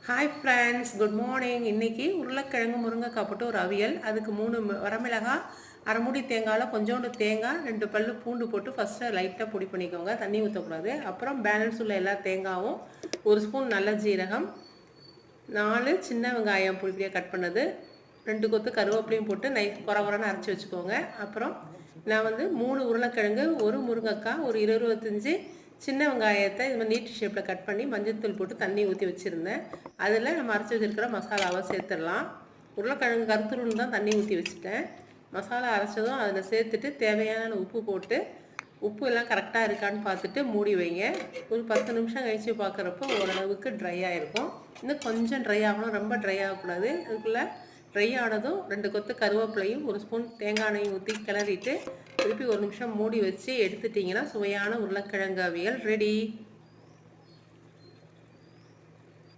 Hi friends, good morning. இன்றைக்கி உருளைக்கிழங்கு முருங்கைக்காய் போட்டு ஒரு அவியல். அதுக்கு 3 வரமிளகாய், அரை மூடி தேங்காயில் கொஞ்சோண்டு தேங்காய், 2 பல் பூண்டு போட்டு ஃபஸ்ட்டு லைட்டாக பொடி பண்ணிக்கோங்க, தண்ணி ஊற்றக்கூடாது. அப்புறம் பேலன்ஸ் உள்ள எல்லா தேங்காயும், 1 ஸ்பூன் நல்ல ஜீரகம், 4 சின்ன வெங்காயம் பொடியாக கட் பண்ணது, 2 கொத்து கருவேப்பிலையும் போட்டு குறை குறைன்னு அரைச்சி வச்சுக்கோங்க. அப்புறம் நான் 3 உருளைக்கிழங்கு, 1 முருங்கைக்காய், ஒரு 25 சின்ன வெங்காயத்தை இது மாதிரி நீட்டு ஷேப்பில் கட் பண்ணி மஞ்சள்தூள் போட்டு தண்ணி ஊற்றி வச்சுருந்தேன். அதில் நம்ம அரைச்சி வச்சுருக்கிற மசாலாவை சேர்த்துடலாம். உருளைக்கிழங்கு கருத்துருன்னு தான் தண்ணி ஊற்றி வச்சுட்டேன். மசாலா அரைச்சதும் அதில் சேர்த்துட்டு தேவையான உப்பு போட்டு, உப்பு எல்லாம் கரெக்டாக இருக்கான்னு பார்த்துட்டு மூடி வைங்க. ஒரு 10 நிமிஷம் கழித்து பார்க்குறப்போ ஓரளவுக்கு ட்ரை ஆகிருக்கும். இன்னும் கொஞ்சம் ட்ரை ஆகணும், ரொம்ப ட்ரை ஆகக்கூடாது. அதுக்குள்ளே ட்ரை ஆனதும் 2 கொத்து கருவேப்பிலையும் 1 ஸ்பூன் தேங்காய் எண்ணெயும் ஊற்றி கிளறிட்டு திருப்பி 1 நிமிஷம் மூடி வச்சு எடுத்துட்டிங்கன்னா சுவையான உருளைக்கிழங்கு அவியல் ரெடி.